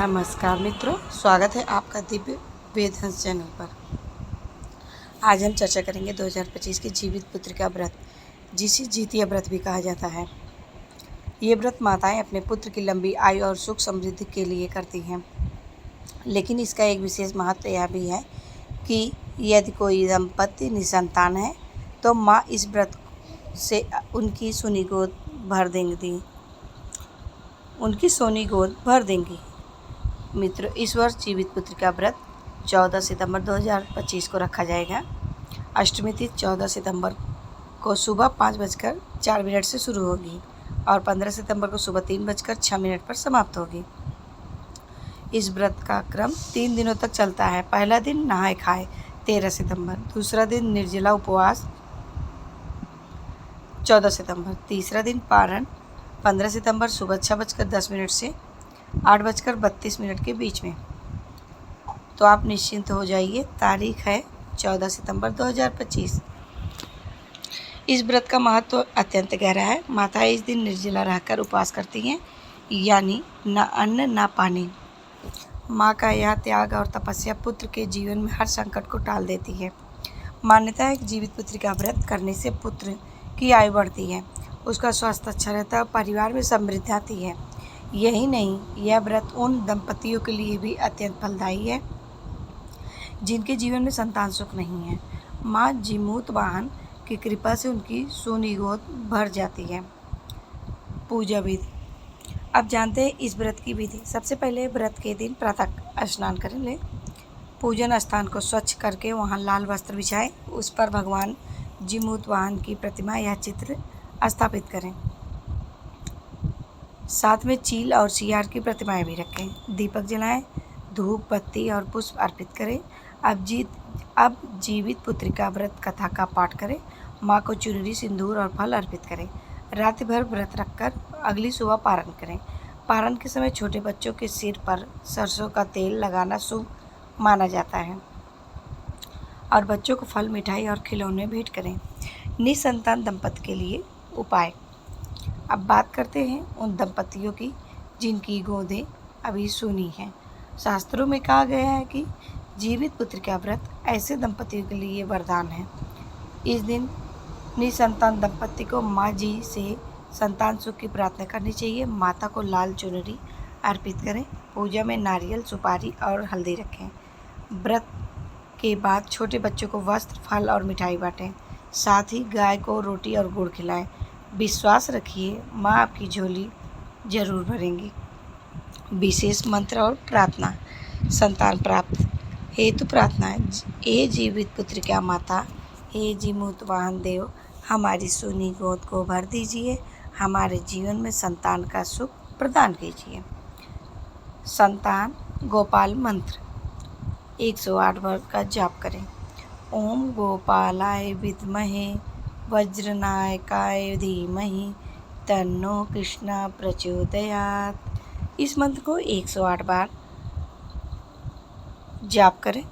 नमस्कार मित्रों, स्वागत है आपका दिव्य वेदहंस चैनल पर। आज हम चर्चा करेंगे 2025 के जीवित पुत्रिका व्रत, जिसे जितिया व्रत भी कहा जाता है। ये व्रत माताएं अपने पुत्र की लंबी आयु और सुख समृद्धि के लिए करती हैं, लेकिन इसका एक विशेष महत्व यह भी है कि यदि कोई दंपति निसंतान है तो माँ इस व्रत से उनकी सोनी गोद भर देंगी। मित्रों, इस वर्ष जीवित पुत्रिका व्रत 14 सितंबर 2025 को रखा जाएगा। अष्टमी तिथि 14 सितंबर को सुबह 5:04 से शुरू होगी और 15 सितंबर को सुबह 3:06 पर समाप्त होगी। इस व्रत का क्रम 3 दिनों तक चलता है। पहला दिन नहाए खाए 13 सितंबर, दूसरा दिन निर्जला उपवास 14 सितंबर, तीसरा दिन पारण 15 सितंबर सुबह 6:10 से 8:32 के बीच में। तो आप निश्चिंत हो जाइए। तारीख है 14 सितंबर 2025। इस व्रत का महत्व अत्यंत गहरा है। माताएं इस दिन निर्जला रहकर उपवास करती हैं, यानी न अन्न न पानी। माँ का यह त्याग और तपस्या पुत्र के जीवन में हर संकट को टाल देती है। मान्यता है कि जीवित पुत्री का व्रत करने से पुत्र की आयु बढ़ती है, उसका स्वास्थ्य अच्छा रहता है और परिवार में समृद्धि आती है। यही नहीं, यह व्रत उन दंपतियों के लिए भी अत्यंत फलदायी है जिनके जीवन में संतान सुख नहीं है। माँ जीमूत वाहन की कृपा से उनकी सोनी गोद भर जाती है। पूजा विधि। अब जानते हैं इस व्रत की विधि। सबसे पहले व्रत के दिन प्रातः स्नान कर लें। पूजन स्थान को स्वच्छ करके वहाँ लाल वस्त्र बिछाएं। उस पर भगवान जीमूत वाहन की प्रतिमा या चित्र स्थापित करें। साथ में चील और सियार की प्रतिमाएं भी रखें। दीपक जलाएं, धूप बत्ती और पुष्प अर्पित करें। अब जीवित पुत्रिका व्रत कथा का पाठ करें। माँ को चुनरी, सिंदूर और फल अर्पित करें। रात भर व्रत रखकर अगली सुबह पारण करें। पारण के समय छोटे बच्चों के सिर पर सरसों का तेल लगाना शुभ माना जाता है और बच्चों को फल, मिठाई और खिलौने भेंट करें। निसंतान दंपति के लिए उपाय। अब बात करते हैं उन दंपतियों की जिनकी गोदें अभी सूनी हैं। शास्त्रों में कहा गया है कि जीवित पुत्रिका व्रत ऐसे दंपतियों के लिए वरदान है। इस दिन निसंतान दंपति को माँ जी से संतान सुख की प्रार्थना करनी चाहिए। माता को लाल चुनरी अर्पित करें। पूजा में नारियल, सुपारी और हल्दी रखें। व्रत के बाद छोटे बच्चों को वस्त्र, फल और मिठाई बांटें। साथ ही गाय को रोटी और गुड़ खिलाएं। विश्वास रखिए, माँ आपकी झोली जरूर भरेंगी। विशेष मंत्र और प्रार्थना। संतान प्राप्त हेतु प्रार्थना। हे जीवित पुत्रिका माता, हे जीमूत वाहन देव, हमारी सोनी गोद को भर दीजिए। हमारे जीवन में संतान का सुख प्रदान कीजिए। संतान गोपाल मंत्र 108 बार का जाप करें। ओम गोपालाय विद्महे वज्रनायकाय धीमहि तन्नो कृष्णा प्रचोदयात्। इस मंत्र को 108 बार जाप करें।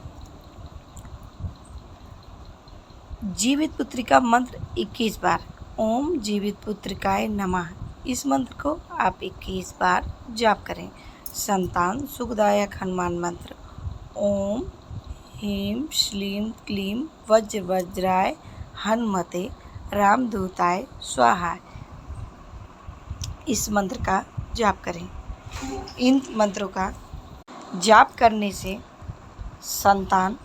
जीवित पुत्रिका मंत्र 21 बार। ओम जीवित पुत्रिकाय नमः। इस मंत्र को आप 21 बार जाप करें। संतान सुखदायक हनुमान मंत्र। ओम ह्रीं श्रीं क्लीं वज्राय हनुमते रामदूताय स्वाहा। इस मंत्र का जाप करें। इन मंत्रों का जाप करने से संतान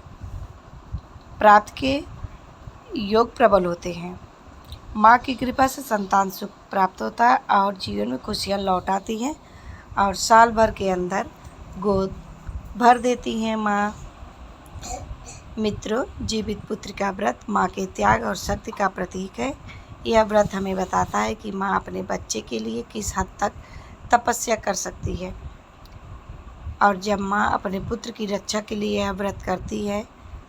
प्राप्त के योग प्रबल होते हैं। माँ की कृपा से संतान सुख प्राप्त होता है और जीवन में खुशियाँ लौट आती हैं और साल भर के अंदर गोद भर देती हैं माँ। मित्रों, जीवित पुत्रिका व्रत माँ के त्याग और शक्ति का प्रतीक है। यह व्रत हमें बताता है कि माँ अपने बच्चे के लिए किस हद तक तपस्या कर सकती है और जब माँ अपने पुत्र की रक्षा के लिए यह व्रत करती है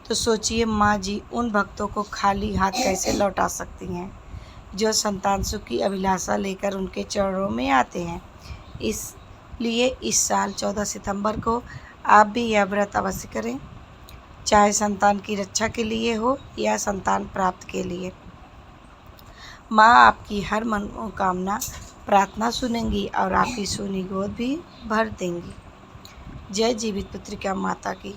तो सोचिए माँ जी उन भक्तों को खाली हाथ कैसे लौटा सकती हैं जो संतान सुख की अभिलाषा लेकर उनके चरणों में आते हैं। इसलिए इस साल 14 सितंबर को आप भी यह व्रत अवश्य करें, चाहे संतान की रक्षा के लिए हो या संतान प्राप्त के लिए। माँ आपकी हर मनोकामना प्रार्थना सुनेंगी और आपकी सोनी गोद भी भर देंगी। जय जीवित पुत्रिका माता की।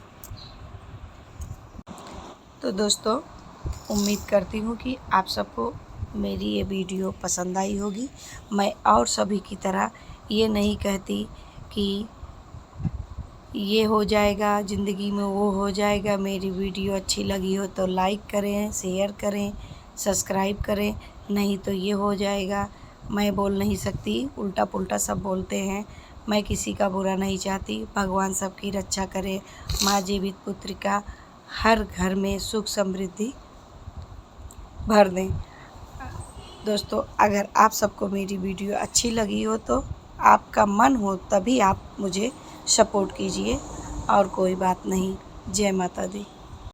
तो दोस्तों, उम्मीद करती हूँ कि आप सबको मेरी ये वीडियो पसंद आई होगी। मैं और सभी की तरह ये नहीं कहती कि ये हो जाएगा ज़िंदगी में, वो हो जाएगा। मेरी वीडियो अच्छी लगी हो तो लाइक करें, शेयर करें, सब्सक्राइब करें, नहीं तो ये हो जाएगा। मैं बोल नहीं सकती, उल्टा पुल्टा सब बोलते हैं। मैं किसी का बुरा नहीं चाहती। भगवान सबकी रक्षा करे। माँ जीवित पुत्रिका हर घर में सुख समृद्धि भर दें। दोस्तों, अगर आप सबको मेरी वीडियो अच्छी लगी हो तो आपका मन हो तभी आप मुझे सपोर्ट कीजिए, और कोई बात नहीं। जय माता दी।